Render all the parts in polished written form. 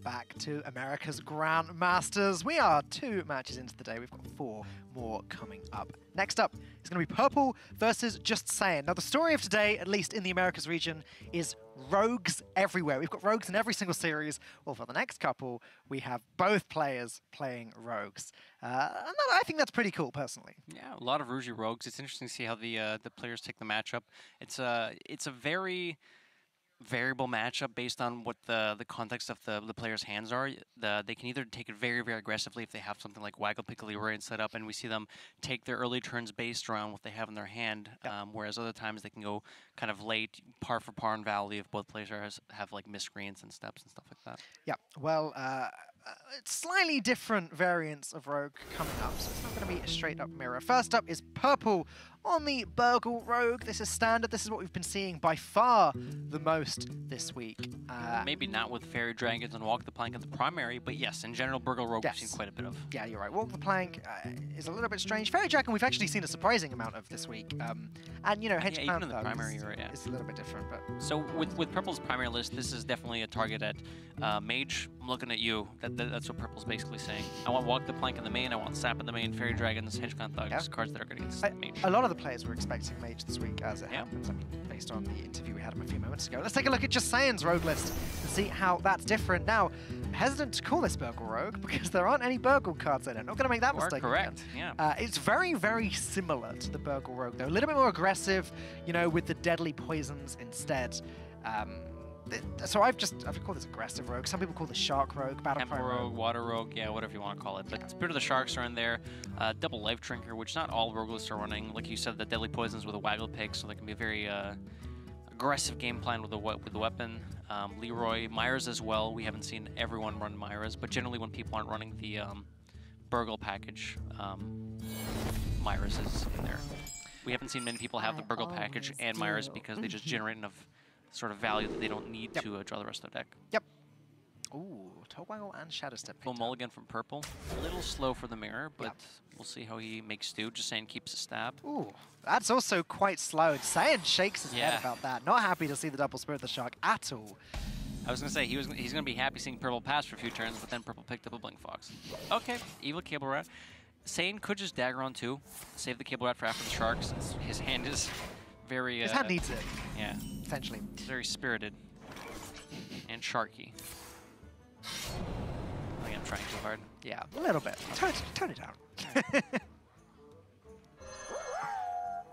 back to America's Grandmasters. We are 2 matches into the day. We've got 4 more coming up. Next up is going to be Purple versus Just Saiyan. Now, the story of today, at least in the Americas region, is rogues everywhere. We've got rogues in every single series. Well, for the next couple, we have both players playing rogues. And I think that's pretty cool, personally. Yeah, a lot of Rougi rogues. It's interesting to see how the players take the matchup. It's a very variable matchup based on what the context of the player's hands are. They can either take it very, very aggressively if they have something like Waggle Pick Leroy set up, and we see them take their early turns based around what they have in their hand, whereas other times they can go kind of late, par for par and value if both players have like miscreants and steps and stuff like that. Yeah, well, slightly different variants of Rogue coming up, so it's not going to be a straight-up mirror. First up is Purple on the Burgle Rogue. This is standard. This is what we've been seeing by far the most this week. Maybe not with Fairy Dragons and Walk the Plank as the primary, but yes, in general, Burgle Rogue we've seen quite a bit of. Yeah, you're right. Walk the Plank is a little bit strange. Fairy Dragon we've actually seen a surprising amount of this week. And, you know, Hedge even in the primary, right, yeah. It's a little bit different. But so with Purple's primary list, this is definitely a target at Mage. I'm looking at you. That's what Purple's basically saying. I want Walk the Plank in the main, I want Sap in the main, Fairy Dragons, Hedgecon Thugs, cards that are going against Mage. A lot of the players were expecting Mage this week, as it happens. I mean, based on the interview we had him a few moments ago. Let's take a look at Just Saiyan's rogue list and see how that's different. Now, hesitant to call this Burgle Rogue because there aren't any Burgle cards in it. Not going to make that mistake correct, again. yeah. It's very, very similar to the Burgle Rogue, though. A little bit more aggressive, you know, with the deadly poisons instead. So I've called this aggressive rogue. Some people call this shark rogue, battle cry rogue, water rogue, yeah, whatever you want to call it. But Spirit of the Sharks are in there. Double Life Drinker, which not all rogue lists are running. Like you said, the deadly poisons with a Waggle Pick, so they can be a very aggressive game plan with the weapon. Leroy, Myers as well. We haven't seen everyone run Myers, but generally when people aren't running the Burgle package, Myers is in there. We haven't seen many people have the Burgle package and Myers because they just generate enough sort of value that they don't need to draw the rest of their deck. Yep. Ooh, Togwaggle and Shadow Step. Full mulligan from Purple. A little slow for the mirror, but we'll see how he makes do. Just saying keeps a stab. Ooh, that's also quite slow. Saiyan shakes his head about that. Not happy to see the double Spirit of the Shark at all. I was going to say, he's going to be happy seeing Purple pass for a few turns, but then Purple picked up a Blink Fox. Okay, Evil Cable Rat. Saiyan could just dagger on 2, save the Cable Rat for after the Sharks. His hand is very... His hand needs it. Yeah. Essentially. It's very spirited. And sharky. I think I'm trying too hard. Yeah, a little bit. Tone it down.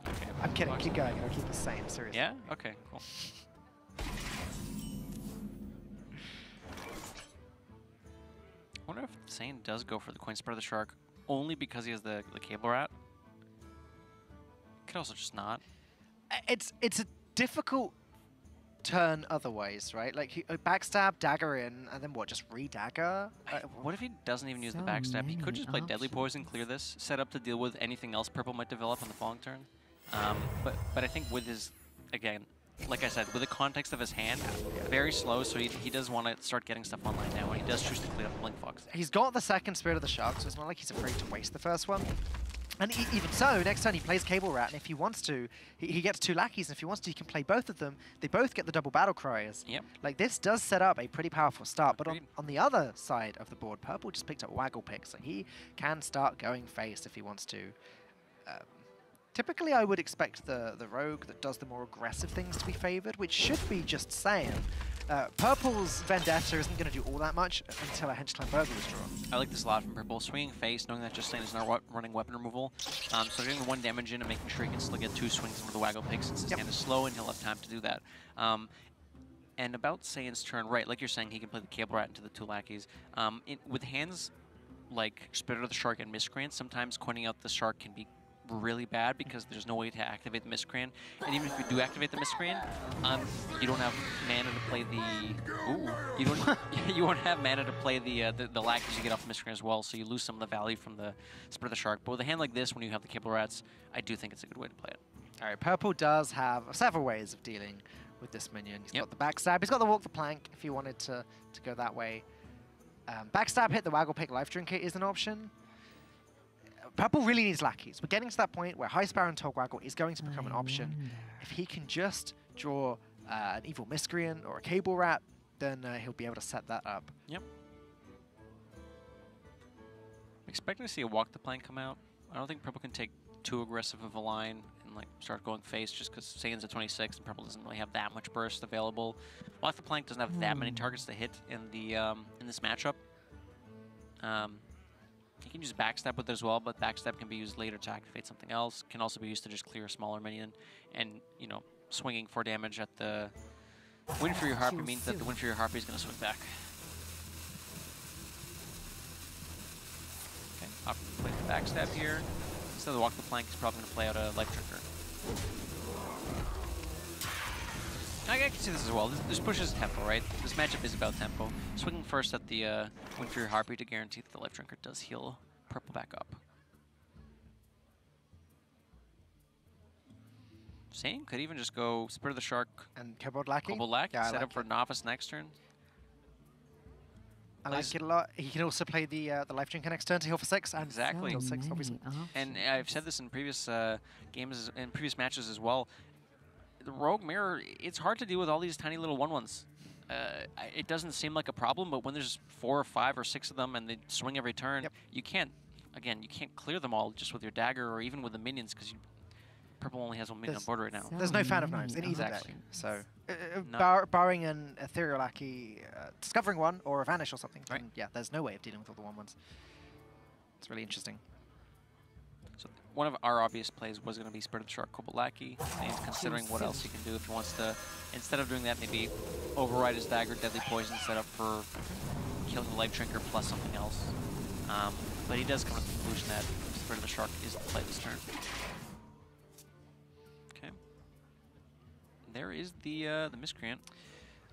Okay, I'm kidding. Keep going. I'll keep it sane. Seriously. Yeah? Okay, cool. I wonder if Saiyan does go for the Coin Spirit of the Shark only because he has the Cable Rat. Could also just not. It's a difficult turn otherwise, right? Like, he, backstab, dagger in, and then what, just re-dagger? What if he doesn't even use the backstab? He could just play Deadly Poison, clear this, set up to deal with anything else Purple might develop on the following turn. But I think with his, again, like I said, with the context of his hand, very slow, so he does want to start getting stuff online now, and he does choose to clear up Blink Fox. He's got the second Spirit of the Shark, so it's not like he's afraid to waste the first one. And even so, next turn he plays Cable Rat, and if he wants to, he gets 2 lackeys, and if he wants to, he can play both of them. They both get the double Battle Criers. Yep. Like, this does set up a pretty powerful start, but on the other side of the board, Purple just picked up Waggle Pick, so he can start going face if he wants to. Typically, I would expect the rogue that does the more aggressive things to be favored, which should be Just Saiyan. Purple's Vendetta isn't going to do all that much until a Hedgecon Burgle is drawn. I like this a lot from Purple. Swinging face, knowing that Just Saiyan is not running weapon removal. So getting the 1 damage in and making sure he can still get 2 swings with the Waggle Pick since his hand is slow and he'll have time to do that. And about Saiyan's turn, right, like you're saying, he can play the Cable Rat into the 2 lackeys. With hands like Spirit of the Shark and Miscreant, sometimes coining out the Shark can be really bad because there's no way to activate the Miscreant. And even if you do activate the Miscreant, you don't have mana to play the... Ooh. You won't have mana to play the lackeys you get off the Miscreant as well, so you lose some of the value from the Spirit of the Shark. But with a hand like this, when you have the Cable Rats, I do think it's a good way to play it. All right, Purple does have several ways of dealing with this minion. He's got the backstab. He's got the Walk the Plank if he wanted to go that way. Backstab hit the Waggle Pick Life Drinker is an option. Purple really needs lackeys. We're getting to that point where High Sparrow and Togwaggle is going to become an option. If he can just draw an Evil Miscreant or a Cable Rat, then he'll be able to set that up. Yep. Expecting to see a walk the plank come out. I don't think purple can take too aggressive of a line and like start going face just because Saiyan's at 26 and purple doesn't really have that much burst available. Walk the plank doesn't have that many targets to hit in the in this matchup. You can use backstab with it as well, but backstab can be used later to activate something else. Can also be used to just clear a smaller minion, and you know, swinging for damage at the Wind Fury Harpy means that the Wind Fury Harpy is going to swing back. Okay, opting to play the backstab here. Instead of the walk the plank, he's probably going to play out a Life Drinker. I can see this as well. This pushes tempo, right? This matchup is about tempo. Swinging first at the Wind Fury Harpy to guarantee that the Life Drinker does heal purple back up. Same, could even just go Spirit of the Shark And Kobold Lackey. Kobold Lackey, Yeah, set up for Novice next turn. I like it a lot. He can also play the Life Drinker next turn to heal for 6 and Exactly. heal 6, obviously. And I've said this in previous games, in previous matches as well. The Rogue Mirror, it's hard to deal with all these tiny little 1/1s. It doesn't seem like a problem, but when there's 4 or 5 or 6 of them and they swing every turn, you can't, again, you can't clear them all just with your dagger or even with the minions because purple only has 1 minion on board right now. There's no fan of knives in either Exactly. deck. So, No. barring an Ethereal Lackey discovering one or a Vanish or something, Right. then, yeah, there's no way of dealing with all the 1/1s. It's really interesting. So one of our obvious plays was going to be Spirit of the Shark Kobold Lackey, and considering what else he can do if he wants to, instead of doing that, maybe override his dagger, Deadly Poison, set up for killing the Life Drinker plus something else. But he does come to the conclusion that Spirit of the Shark is the play this turn. Okay. There is the Miscreant.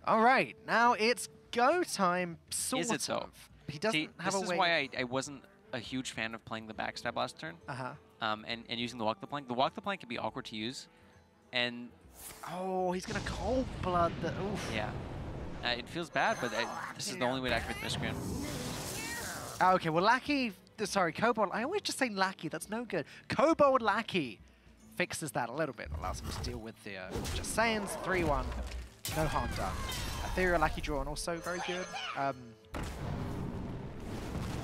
All right, now it's go time, sort Is it though? of. He doesn't have a way. This is why I wasn't a huge fan of playing the backstab last turn. And using the walk the plank. The walk the plank can be awkward to use, and oh, he's gonna cold blood the. Oof. yeah, it feels bad, but this is the only way to activate the Miscreant. Okay, well, Lackey. Sorry, Kobold. I always just say Lackey. That's no good. Kobold Lackey fixes that a little bit. Allows him to deal with the Just Saiyans 3-1. No harm done. Ethereal Lackey drawn also very good.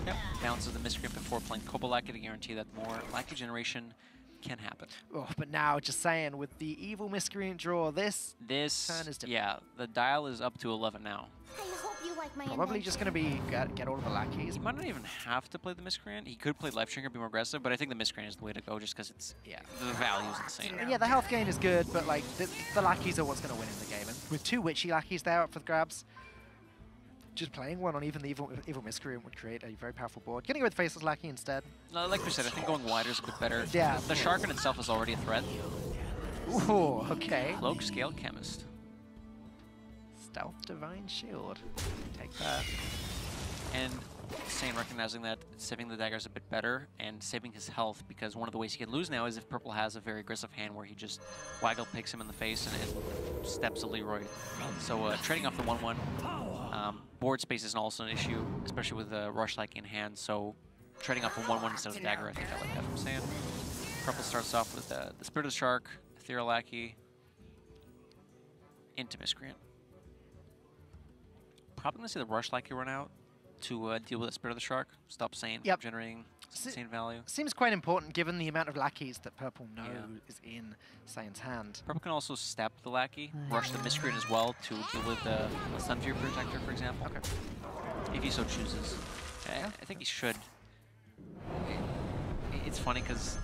Yep. Bounces the Miscreant before playing Kobold Lackey to guarantee that more Lackey generation can happen. Oh, but now, just saying, with the evil Miscreant draw, this turn is different. Yeah, the dial is up to 11 now. I hope you like my Probably just going to be get all of the Lackeys. He might not even have to play the Miscreant. He could play Life Drinker, be more aggressive, but I think the Miscreant is the way to go just because it's, the value is insane. And yeah, the health gain is good, but like the Lackeys are what's going to win in the game. And with 2 Witchy Lackeys there up for the grabs, just playing one on even the evil Miscreant would create a very powerful board. Getting away with Faceless Lackey instead. No, like we said, I think going wider is a bit better. Yeah. The Shark in itself is already a threat. Ooh, okay. Cloak Scale Chemist. Stealth Divine Shield. Take that. And Saiyan recognizing that saving the dagger is a bit better and saving his health, because one of the ways he can lose now is if purple has a very aggressive hand where he just waggle picks him in the face and it steps a Leroy. So trading off the 1/1. Board space is also an issue, especially with the Rush Lackey in hand, so trading off a 1/1 instead of the dagger, I think I like that from Saiyan. Purple starts off with the Spirit of the Shark, Ethereal Lackey, into Miscreant. Probably going to see the Rush Lackey run out to deal with the Spirit of the Shark, stop Saiyan from generating insane value. Seems quite important given the amount of Lackeys that Purple knows is in Saiyan's hand. Purple can also step the Lackey, rush the Miscreant as well to deal with the Sun Fury Protector, for example. Okay. If he so chooses. I think he should. It's funny because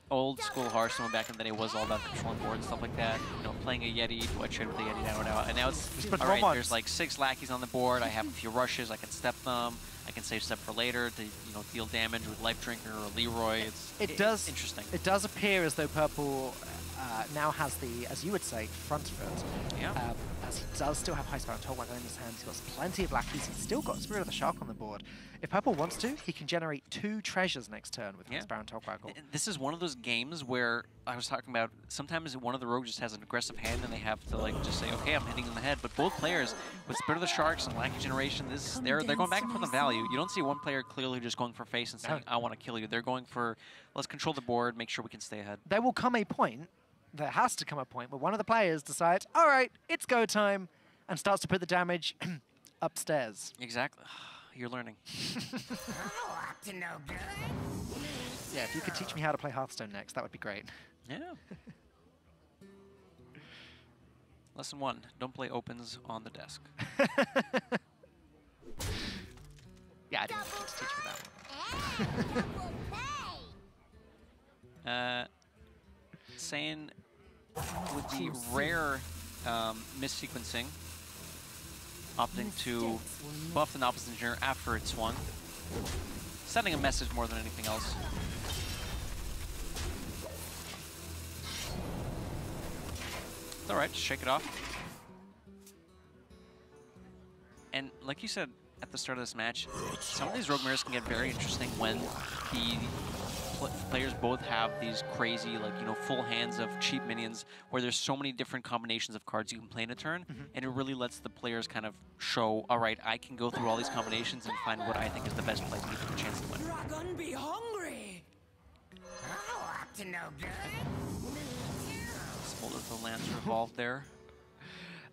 old school Hearthstone back in the day was all about controlling board and stuff like that. You know, playing a Yeti, do I trade with the Yeti now? And now it's, all right, there's like 6 Lackeys on the board, I have a few rushes, I can step them, I can save step for later to, you know, deal damage with Life Drinker or Leroy. It's interesting. It does appear as though Purple now has the, as you would say, front foot. Yeah. As he does still have High Spiral Tollwaggle in his hands, he's got plenty of Lackeys, he's still got Spirit of the Shark on the board. If Purple wants to, he can generate 2 treasures next turn with High Spiral Tollwaggle. This is one of those games where I was talking about, sometimes one of the rogues just has an aggressive hand and they have to like just say, okay, I'm hitting in the head. But both players, with Spirit of the Sharks and Lackey Generation, they're going back and forth on value. You don't see one player clearly just going for face and saying, I want to kill you. They're going for, let's control the board, make sure we can stay ahead. There will come a point, there has to come a point, where one of the players decides, all right, it's go time, and starts to put the damage upstairs. Exactly. You're learning. Up to no good. Yeah, if you could teach me how to play Hearthstone next, that would be great. Yeah. Lesson 1, don't play opens on the desk. Yeah, I didn't need to teach me that one. Saying with the rare missequencing, opting to buff the Novice Engineer after it swung. Sending a message more than anything else. It's alright, just shake it off. And like you said at the start of this match, some of these Rogue Mirrors can get very interesting when the players both have these crazy, like, you know, full hands of cheap minions where there's so many different combinations of cards you can play in a turn, and it really lets the players kind of show, all right, I can go through all these combinations and find what I think is the best play to give them a chance to win. Dragon be hungry. Up to no good. Smolder the Lance revolved there.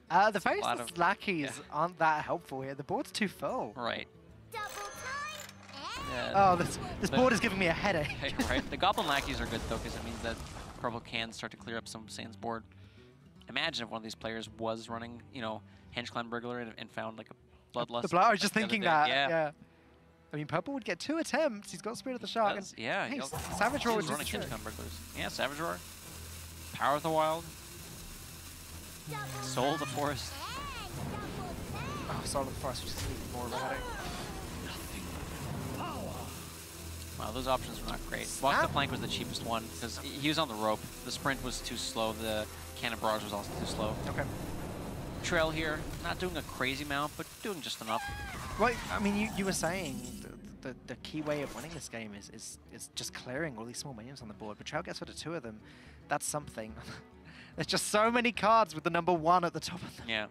The faceless of- lackeys aren't that helpful here. The board's too full. Right. Double time. Yeah. Oh, this board is giving me a headache. Right. The Goblin Lackeys are good though, because it means that Purple can start to clear up some of Sand's board. Imagine if one of these players was running, you know, Henge Clan Burglar and found like a Bloodlust. The blow, I was just the other thinking day. that. Yeah. I mean, Purple would get 2 attempts. He's got Spirit of the Shark. Does, yeah. Hey, he'll- Savage Roar he's would running just Henge Clan Burglars. Yeah, Savage Roar. Power of the Wild. Soul of the Forest. Oh, Soul of the Forest, which is even more of a headache. Wow, those options were not great. Walk the Plank was the cheapest one because he was on the rope. The sprint was too slow. The Cannon Barrage was also too slow. Okay. Trail here, not doing a crazy amount, but doing just enough. Well, I mean, you were saying the key way of winning this game is just clearing all these small minions on the board. Betrayal gets rid of 2 of them. That's something. There's just so many cards with the number 1 at the top of them. Yeah.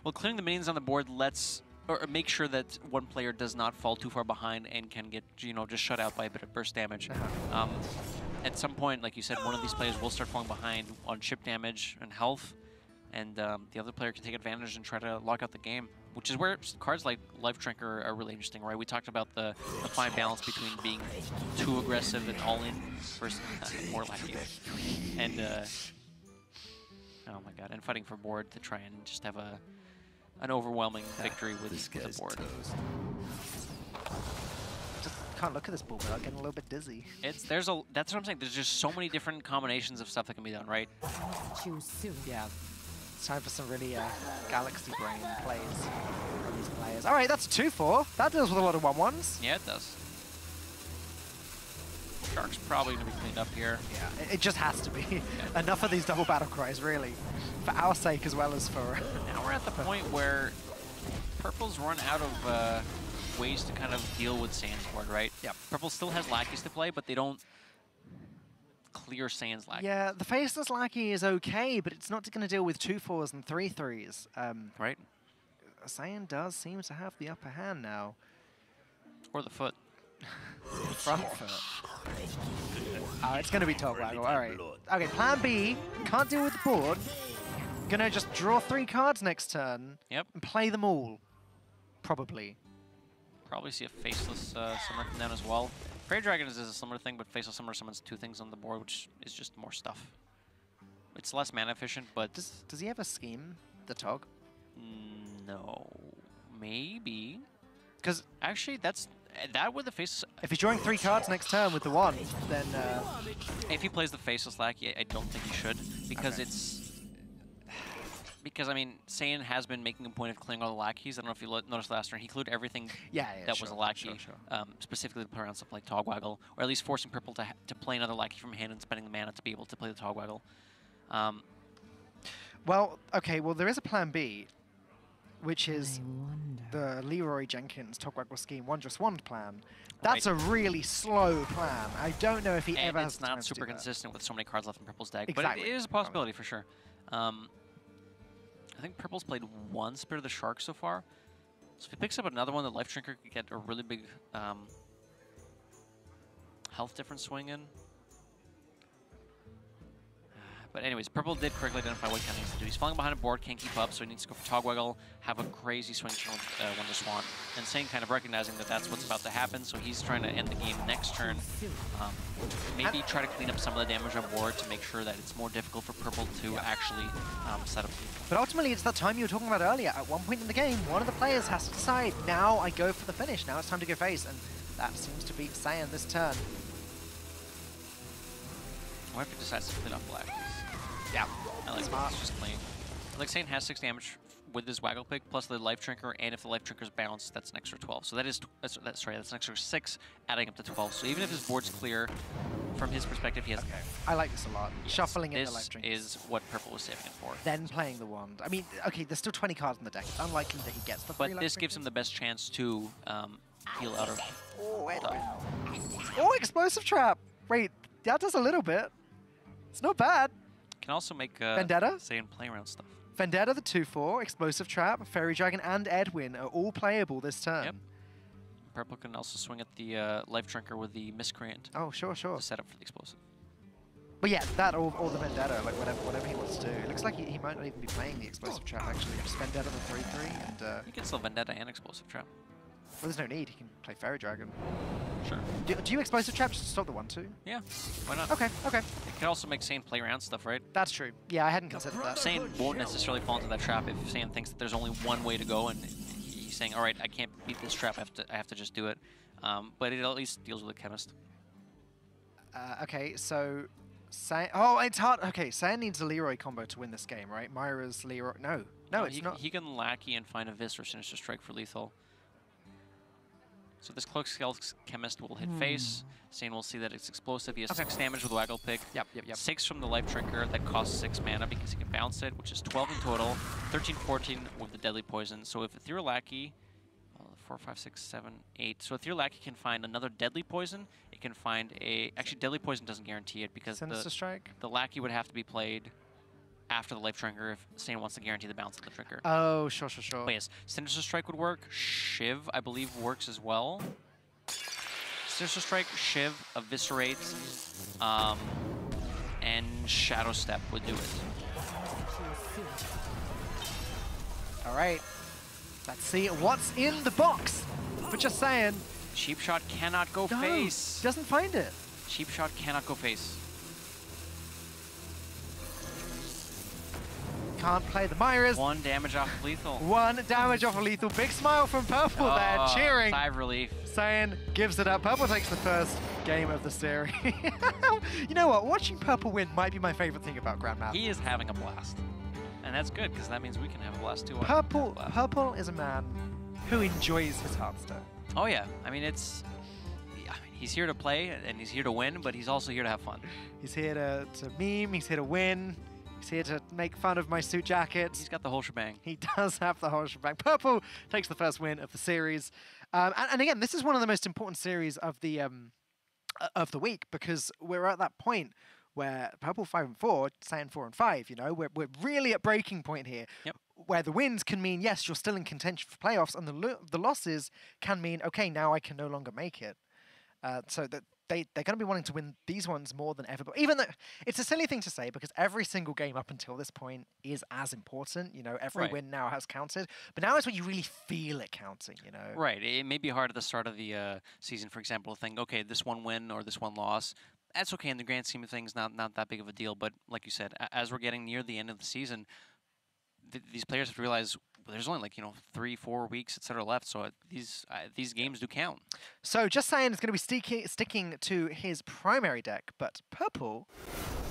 Well, clearing the minions on the board lets, or make sure that one player does not fall too far behind and can get, you know, just shut out by a bit of burst damage. At some point, like you said, one of these players will start falling behind on chip damage and health, and the other player can take advantage and try to lock out the game, which is where cards like Life Drinker are really interesting, right? We talked about the fine balance between being too aggressive and all in versus more like you. And, oh my god, and fighting for board to try and just have an overwhelming victory with the board. Just can't look at this board without getting a little bit dizzy. That's what I'm saying. There's just so many different combinations of stuff that can be done, right? Choose soon. Yeah. It's time for some really galaxy brain plays from these players. All right, that's a 2-4. That deals with a lot of 1-1s. Yeah, it does. Shark's probably going to be cleaned up here. Yeah, it just has to be. Enough of these double battle cries, really. For our sake as well as for... Now we're at the point where Purple's run out of ways to kind of deal with Sand's board, right? Yeah. Purple still has lackeys to play, but they don't clear Sand's lackey. Yeah, the faceless lackey is okay, but it's not going to deal with 2-4s and 3-3s. Right? Saiyan does seem to have the upper hand now. Or the foot. Front foot. Oh, it's going to be top waggle. All right. Okay, plan B. Can't deal with the board. Gonna just draw 3 cards next turn. Yep. And play them all. Probably. Probably see a Faceless Summoner come down as well. Prairie Dragon is a similar thing, but Faceless Summoner summons 2 things on the board, which is just more stuff. It's less mana efficient, but... Does he have a scheme, the Tog? No. Maybe. Because Actually, that with the Faceless... if he's drawing 3 cards next turn with the 1, then... If he plays the Faceless Lackey, I don't think he should, because Okay. it's... Because, I mean, Saiyan has been making a point of clearing all the lackeys. I don't know if you noticed last turn. He cleared everything that was a lackey, specifically to play around stuff like Togwaggle, or at least forcing Purple to play another lackey from hand and spending the mana to be able to play the Togwaggle. Well, okay, well, there is a plan B, which is the Leroy Jenkins Togwaggle Scheme Wondrous Wand plan. That's a really slow plan. I don't know if he ever has it's the time not to do super that. consistent with so many cards left in Purple's deck, Exactly. but it is a possibility for sure. I think Purple's played 1 Spirit of the Shark so far. So if he picks up another one, the Life Drinker could get a really big health difference swing in. But anyways, Purple did correctly identify what he kind of needs to do. He's falling behind a board, can't keep up, so he needs to go for Togwaggle, have a crazy swing channel Wonder Swan. And Sane kind of recognizing that that's what's about to happen, so he's trying to end the game next turn. Maybe try to clean up some of the damage on board to make sure that it's more difficult for Purple to actually set up. But ultimately, it's that time you were talking about earlier. At one point in the game, one of the players has to decide, now I go for the finish, now it's time to go face, and that seems to be Saiyan this turn. What if he decides to clean up Black? Yeah, I like smart. it's just clean. Like Sane has 6 damage with his Waggle Pick plus the Life Trinker, and if the Life Trinker's balanced, that's an extra 12. So that's an extra 6, adding up to 12. So even if his board's clear, from his perspective, he has. Okay, I like this a lot. Yes, Shuffling in the Life this Trinker. is what Purple was saving it for. Then playing the wand. I mean, okay, there's still 20 cards in the deck. It's unlikely that he gets the But free this Life gives him the Trinkers. best chance to heal out of. Oh, oh, Explosive Trap! Wait, that does a little bit. It's not bad. Can also make Vendetta? Sane play around stuff. Vendetta, the 2/4, Explosive Trap, Fairy Dragon, and Edwin are all playable this turn. Yep. Purple can also swing at the Life Trinker with the Miscreant Oh, sure. to set up for the explosive. But yeah, that or the Vendetta, like whatever he wants to do. It looks like he might not even be playing the Explosive Trap, actually. Just Vendetta the 3/3, and You can still Vendetta and Explosive Trap. well, there's no need. He can play Fairy Dragon. Sure. Do you Explosive Trap just to stop the 1/2? Yeah. Why not? Okay. It can also make Sane play around stuff, right? That's true. Yeah, I hadn't considered that. Sane won't necessarily fall into that trap if Sane thinks that there's only one way to go, and he's saying, "All right, I can't beat this trap. I have to just do it." But it at least deals with the Chemist. Okay, so... oh, it's hard. Okay, Saiyan needs a Leroy combo to win this game, right? Myra's Leroy... No, it's not. He can Lackey and find a Vis or Sinister Strike for lethal. So this Cloak Scale Chemist will hit face. Sane will see that it's explosive. He has 6 damage with Waggle Pick. Yep. 6 from the Life Trinker that costs 6 mana because he can bounce it, which is 12 in total. 13, 14 with the Deadly Poison. So if Ethereal Lackey... 4, 5, 6, 7, 8. So Ethereal Lackey can find another Deadly Poison. It can find a... Actually, Deadly Poison doesn't guarantee it because Sinister Strike? the Lackey would have to be played after the Life Trinker if Sane wants to guarantee the bounce of the Trinker. Oh, sure. But yes, Sinister Strike would work. Shiv, I believe, works as well. Sinister Strike, Shiv, Eviscerate, and Shadow Step would do it. All right. Let's see what's in the box. But just saying. Cheap Shot cannot go No, face. doesn't find it. Cheap Shot cannot go face. Can't play the Myras. 1 damage off of lethal. 1 damage off a lethal. Big smile from Purple there, Oh, cheering. Sigh of relief. Saiyan gives it up. Purple takes the first game of the series. You know what? Watching Purple win might be my favorite thing about Grandmaster. He is having a blast. And that's good, because that means we can have a blast too. Purple is a man who enjoys his Hearthstone. Oh yeah, I mean he's here to play and he's here to win, but he's also here to have fun. He's here to meme, he's here to win, he's here to make fun of my suit jackets. He's got the whole shebang. He does have the whole shebang. Purple takes the first win of the series. And again, this is one of the most important series of the week because we're at that point where Purple 5 and 4, Saiyan 4 and 5, you know, we're really at breaking point here. Yep. Where the wins can mean, yes, you're still in contention for playoffs, and the losses can mean, okay, now I can no longer make it. So that they're going to be wanting to win these ones more than ever. But even though it's a silly thing to say because every single game up until this point is as important. You know, every win now has counted. But now is when you really feel it counting, you know. Right. It may be hard at the start of the season, for example, to think, okay, this one win or this one loss. That's okay in the grand scheme of things, not that big of a deal. But like you said, as we're getting near the end of the season, these players have to realize there's only 3-4 weeks, etc. left. So these games do count. So Just Saiyan is going to be sticking to his primary deck, but Purple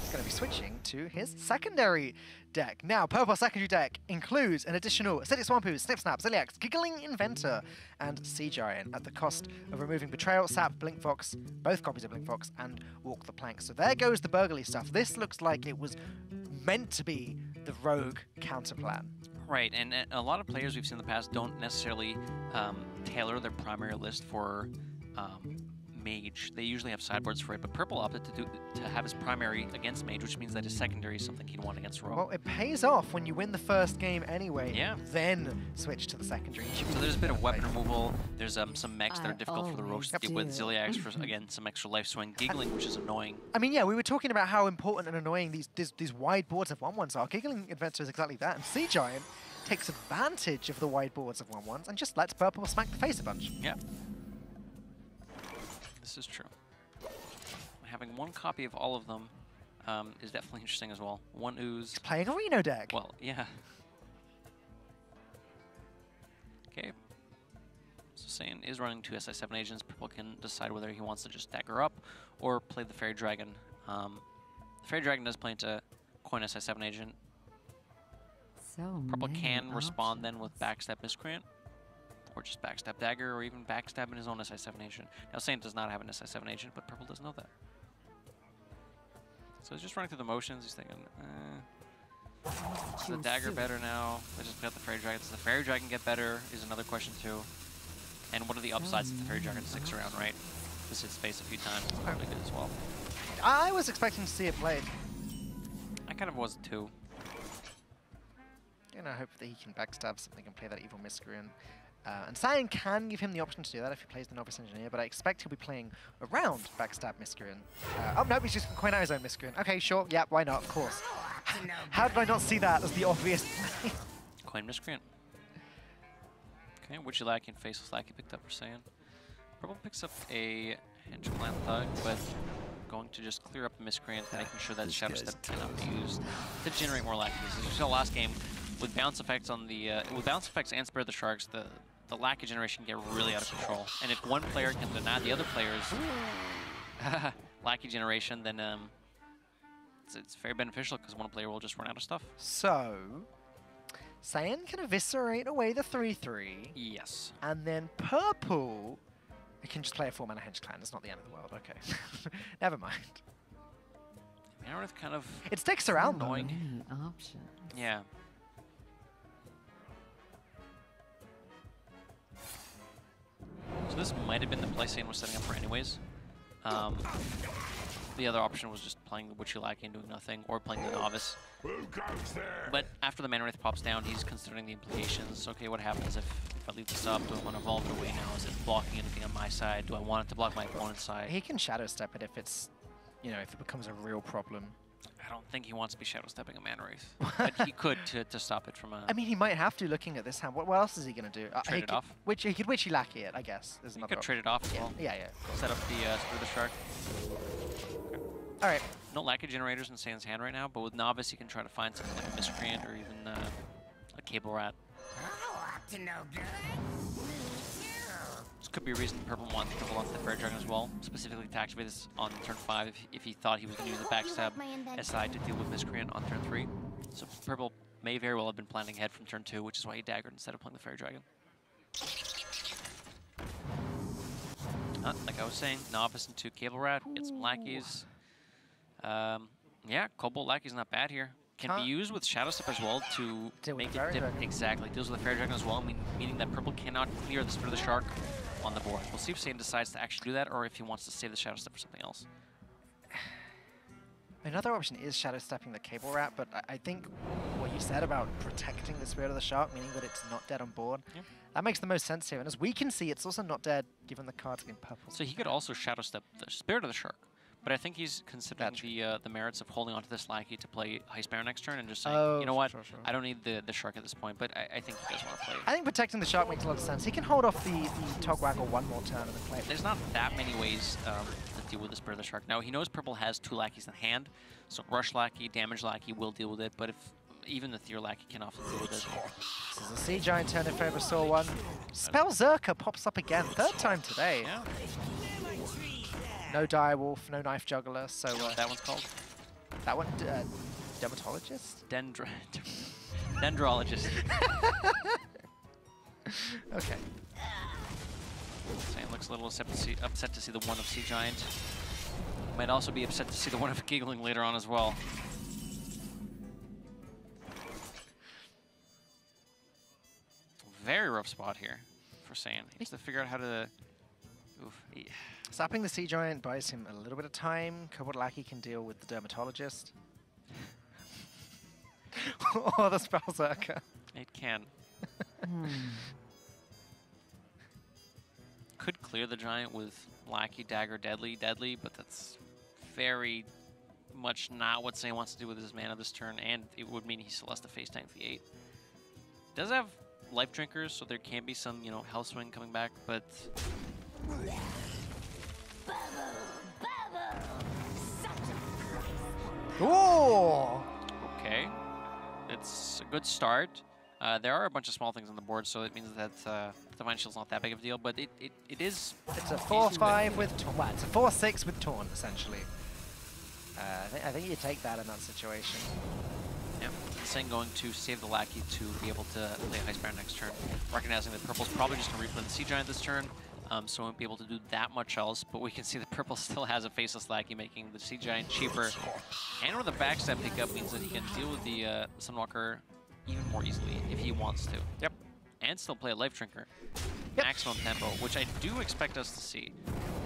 is going to be switching to his secondary deck. Now, Purple's secondary deck includes an additional Acidic Swampu, Snip Snap, Ziliax, Giggling Inventor, and Sea Giant at the cost of removing Betrayal, Sap, Blink Fox, both copies of Blink Fox, and Walk the Plank. So there goes the Burglary stuff. This looks like it was meant to be the Rogue counterplan. Right, and a lot of players we've seen in the past don't necessarily tailor their primary list for Mage. They usually have sideboards for it, but Purple opted to have his primary against Mage, which means that his secondary is something he'd want against Rogue. Well, it pays off when you win the first game anyway. Yeah. Then switch to the secondary. So there's a bit of weapon removal. There's some mechs that are difficult for the Rogues to always deal with. do. Ziliax for, again, some extra life swing. Giggling, which is annoying. I mean, yeah, we were talking about how important and annoying these wide boards of 1-1s are. Giggling Adventure is exactly that, and Sea Giant takes advantage of the wide boards of 1-1s and just lets Purple smack the face a bunch. Yeah. This is true. Having one copy of all of them is definitely interesting as well. One Ooze. He's playing a Reno deck. Well, yeah. Okay. So Saiyan is running 2 SI7 agents. Purple can decide whether he wants to just dagger up or play the Fairy Dragon. The Fairy Dragon does play into coin SI7 agent. So Purple many can respond then options. with Backstab Miscreant, or just Backstab Dagger, or even Backstab in his own SI7 agent. Now, Saint does not have an SI7 agent, but Purple does know that. So he's just running through the motions. He's thinking, is the Dagger better now? I just got the Fairy Dragon. Does the Fairy Dragon get better? Is another question too. And what are the upsides if the Fairy Dragon sticks around, right? This hits face a few times. It's probably good as well. I was expecting to see it played. I kind of was too. You know, hope that he can backstab something and play that Evil Miscreant. And Saiyan can give him the option to do that if he plays the Novice Engineer, but I expect he'll be playing around Backstab Miscreant. Oh, no, he's just going to coin out his own Miscreant. Okay, sure, yeah, why not, of course. How did I not see that as the obvious play? Coin Miscreant. Okay, Witchy Lackey and Faceless Lackey picked up for Saiyan. Purple picks up a Henchman Thug, but going to just clear up Miscreant, making sure that Shadow Step cannot be used to generate more Lackeys. As you saw last game, with bounce effects on the with bounce effects and Spare the Sharks, the Lackey generation can get really out of control. And if one player can deny the other player's Lackey generation, then it's very beneficial because one player will just run out of stuff. So, Saiyan can eviscerate away the 3-3, Yes. and then Purple, he can just play a 4-mana Hench Clan. It's not the end of the world, okay. Never mind. Meredith kind of It sticks around, though. annoying. Many options. Yeah. So this might have been the play Saiyan was setting up for anyways. The other option was just playing the Witchy Lackey and doing nothing, or playing the Novice. But after the Mana Wraith pops down, he's considering the implications. Okay, what happens if I leave this up? Do I want to evolve it away now? Is it blocking anything on my side? Do I want it to block my opponent's side? He can Shadow Step it if it's, you know, if it becomes a real problem. I don't think he wants to be Shadow Stepping a Mana Wraith. But he could to stop it from a... I mean, he might have to, looking at this hand. What else is he going to do? Trade it off? He could Witchy Lackey it, I guess. There's He another could trade it off as well. Yeah. Set up the Spare the Shark. All right. No Lackey generators in Saiyan's hand right now, but with Novice, he can try to find something like a Miscreant or even a Cable Rat. Up to no good. This could be a reason Purple wants to double off the Fairy Dragon as well, specifically to activate this on turn 5 if he thought he was going to use the Backstab SI to deal with Miscreant on turn 3. So Purple may very well have been planning ahead from turn 2, which is why he daggered instead of playing the Fairy Dragon. Like I was saying, Novice into Cable Rat, get some Lackeys. Yeah, Cobalt Lackey's not bad here. Can be used with Shadow Step as well to Deal with make the it Fairy dip. Dragon. Exactly, deals with the Fairy Dragon as well, meaning that Purple cannot clear the Spit of the Shark on the board. We'll see if Saiyan decides to actually do that or if he wants to save the Shadow Step for something else. Another option is Shadow Stepping the Cable Rat, but I think what you said about protecting the Spirit of the Shark, meaning that it's not dead on board, that makes the most sense here. And as we can see, it's also not dead given the cards in purple. So he could also Shadow Step the Spirit of the Shark. But I think he's considering the merits of holding onto this Lackey to play Heist Baron next turn and just saying, you know what, sure. I don't need the Shark at this point, but I think he does want to play it. I think protecting the Shark makes a lot of sense. He can hold off the Togwaggle one more turn and then play it. There's not that many ways to deal with the Spirit of the Shark. Now, he knows Purple has 2 Lackeys in hand, so Rush Lackey, Damage Lackey will deal with it, but if even the Theor Lackey can often deal with it. This is a Sea Giant turn if I ever saw one. Spell Zerka pops up again, 3rd time today. Yeah. No Direwolf, no Knife Juggler, so... That one's called? That one, Dermatologist? Dendrologist. Okay. Saiyan looks a little upset to see the one of Sea Giant. Might also be upset to see the one of Giggling later on as well. Very rough spot here for Saiyan. He needs to figure out how to Oof. Yeah. Sapping the Sea Giant buys him a little bit of time. Kobold Lackey can deal with the Dermatologist. Or the Spellzerker. It can. Could clear the Giant with Lackey, Dagger, Deadly, but that's very much not what Sane wants to do with his mana this turn, and it would mean he still has to face tank the 8. Does have Life Drinkers, so there can be some, you know, Hellswing coming back, but... Ooh! Okay. It's a good start. There are a bunch of small things on the board, so it means that Divine Shield's not that big of a deal, but it is... It's a 4-5 with Taunt. Well, it's a 4-6 with Taunt, essentially. I think you take that in that situation. Yeah, Sane going to save the Lackey to be able to play Ice Bear next turn, recognizing that Purple's probably just going to replay the Sea Giant this turn, so won't be able to do that much else, but we can see that Purple still has a Faceless Lackey, making the Sea Giant cheaper. And with a backstab pickup means that he can deal with the Sunwalker even more easily if he wants to. Yep. And still play a Life Drinker. Yep. Maximum tempo, which I do expect us to see.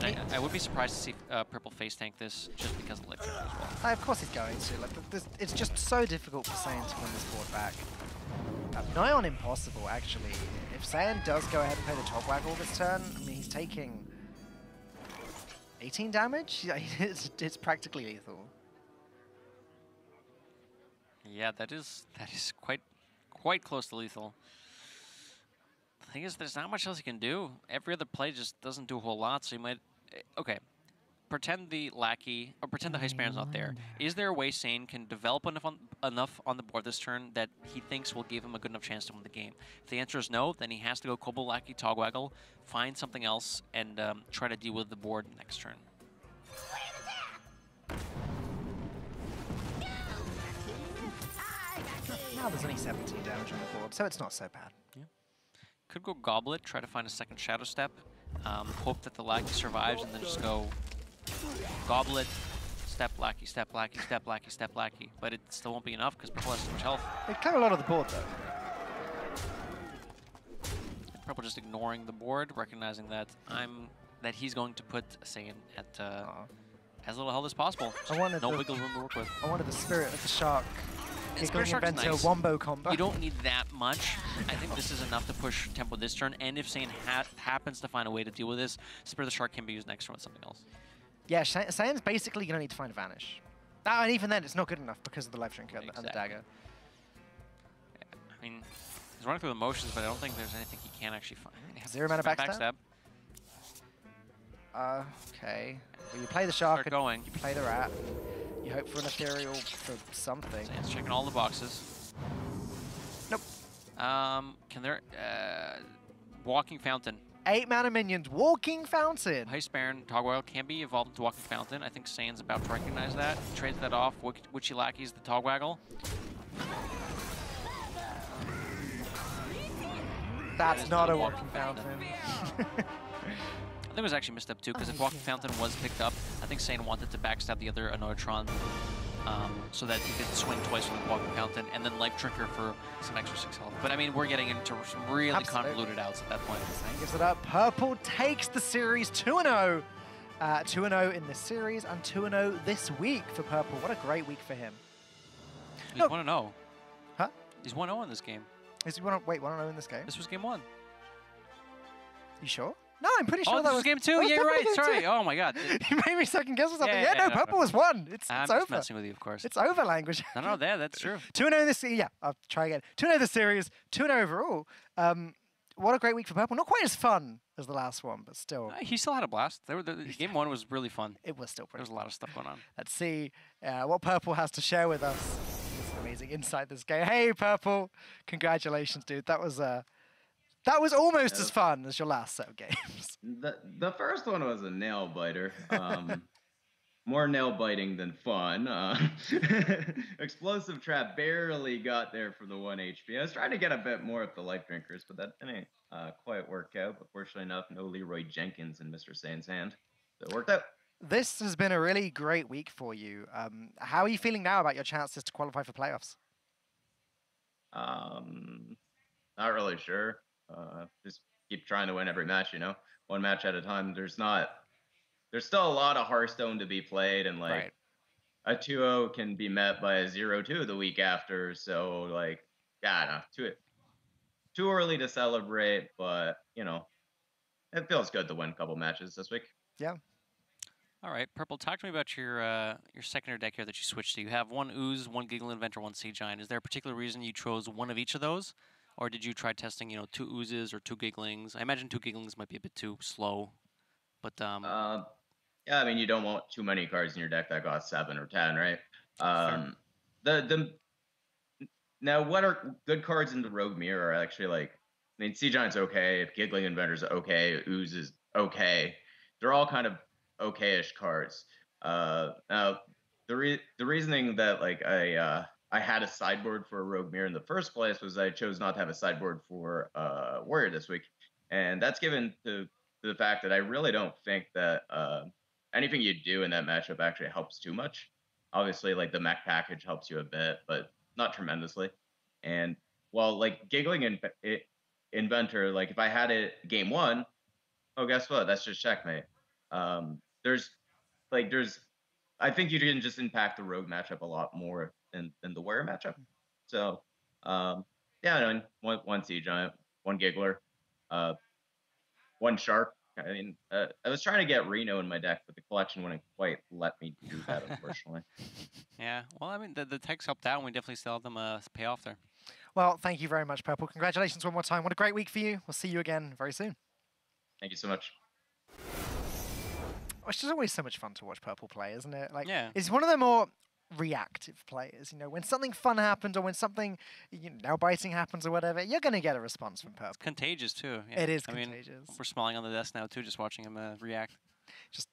And I would be surprised to see Purple face tank this just because of Life Drinker as well. Of course he's going to. Like, it's just so difficult for Saiyan to win this board back. Nigh on impossible, actually. If Saiyan does go ahead and play the Togwaggle this turn, I mean, he's taking 18 damage? Yeah, it's practically lethal. Yeah, that is quite close to lethal. The thing is, there's not much else he can do. Every other play just doesn't do a whole lot, so you might... Okay, pretend the Lackey, or pretend the Heist Baron's not there. Is there a way Sane can develop enough on the board this turn that he thinks will give him a good enough chance to win the game? If the answer is no, then he has to go Kobold Lackey, Togwaggle, find something else, and try to deal with the board next turn. Now there's only 17 damage on the board, so it's not so bad. Yeah. Could go Goblet, try to find a second Shadow Step, hope that the Lackey survives, and then just go Goblet, Step Lackey, Step Lackey, Step Lackey, Step Lackey. But it still won't be enough because Purple has so much health. They clear a lot of the board, though. Purple just ignoring the board, recognizing that he's going to put Saiyan at as little health as possible. No wiggle room to work with. I wanted the Spirit of the Shark. Spirit Shark's invent nice. A wombo combo. You don't need that much. I think this is enough to push tempo this turn, and if Saiyan happens to find a way to deal with this, Spirit of the Shark can be used next turn with something else. Yeah, Saiyan's basically going to need to find a Vanish. And even then, it's not good enough because of the Life Drinker and the Dagger. I mean, he's running through the motions, but I don't think there's anything he can actually find. Zero mana backstab? Okay. Well, you play the Shark, Start going. You play the Rat. You hope for an Ethereal for something. Saiyan's checking all the boxes. Nope. Can there... Walking Fountain. 8 mana minions, Walking Fountain. Heist Baron, Togwaggle can be evolved into Walking Fountain. I think Saiyan's about to recognize that. He trades that off. Witchy Lackey's the Togwaggle. That's not a Walking Fountain. I think it was actually misstep too, because if Walking Fountain was picked up, I think Saiyan wanted to backstab the other Annoytron so that he could swing twice with Walking Fountain, and then Life Drinker for some extra 6 health. But I mean, we're getting into some really convoluted outs at that point. Saiyan gives it up. Purple takes the series 2-0. 2-0 in this series, and 2-0 this week for Purple. What a great week for him. He's 1-0. Huh? He's 1-0 in this game. Is he 1-0 in this game? This was game 1. You sure? No, I'm pretty sure that that was game 2. Yeah, right. Sorry. Oh my God. You made me second guess or something. Yeah, No, Purple was 1. It's I'm over. just messing with you, of course. It's over, language. No, that's true. 2-0 this. Yeah, I'll try again. 2-0 this series. 2-0 overall. What a great week for Purple. Not quite as fun as the last one, but still. He still had a blast. Game 1 was really fun. It was still pretty. There was a lot of stuff going on. Let's see what Purple has to share with us. This amazing insight this game. Hey, Purple! Congratulations, dude. That was almost as fun as your last set of games. The first one was a nail biter. More nail biting than fun. Explosive Trap barely got there for the 1 HP. I was trying to get a bit more of the Life Drinkers, but that didn't quite work out. But fortunately enough, no Leroy Jenkins in Mr. Sain's hand. So it worked out. This has been a really great week for you. How are you feeling now about your chances to qualify for playoffs? Not really sure. Just keep trying to win every match, you know. one match at a time. There's still a lot of Hearthstone to be played, and like Right. a 2-0 can be met by a 0-2 the week after. So like, yeah, no, too early to celebrate, but you know, it feels good to win a couple matches this week. Yeah. All right, Purple, talk to me about your secondary deck here that you switched to. You have one Ooze, one Giggling Inventor, one Sea Giant. Is there a particular reason you chose one of each of those? Or did you try testing, 2 Oozes or 2 Gigglings? I imagine 2 Gigglings might be a bit too slow, but Yeah, I mean, you don't want too many cards in your deck that cost 7 or 10, right? Now, what are good cards in the Rogue Mirror are actually like, I mean, Sea Giant's okay, if Giggling Inventor's okay, Ooze is okay. They're all kind of okay-ish cards. Now, the reasoning that like I had a sideboard for a Rogue Mirror in the first place was I chose not to have a sideboard for Warrior this week, and that's given to the fact that I really don't think that anything you do in that matchup actually helps too much. Obviously, like the mech package helps you a bit, but not tremendously. And well, like Giggling Inventor, like if I had it game 1, oh, guess what? That's just checkmate. There's, I think you can just impact the Rogue matchup a lot more than the Warrior matchup. So, yeah, I mean, one Sea Giant, one Giggler, one Shark. I mean, I was trying to get Reno in my deck, but the collection wouldn't quite let me do that, unfortunately. yeah. Well, I mean, the techs helped out, and we definitely still have them pay off there. Well, thank you very much, Purple. Congratulations one more time. What a great week for you. We'll see you again very soon. Thank you so much. It's just always so much fun to watch Purple play, isn't it? Like, Yeah. It's one of the more reactive players. When something fun happens or when something nail biting happens or whatever, you're going to get a response from Purple. Contagious, too. Yeah. It is I contagious. mean, we're smiling on the desk now, too, just watching him react. Just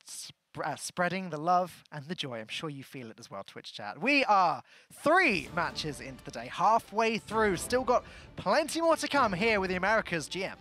spreading the love and the joy. I'm sure you feel it as well, Twitch chat. We are 3 matches into the day, halfway through. Still got plenty more to come here with the Americas GM.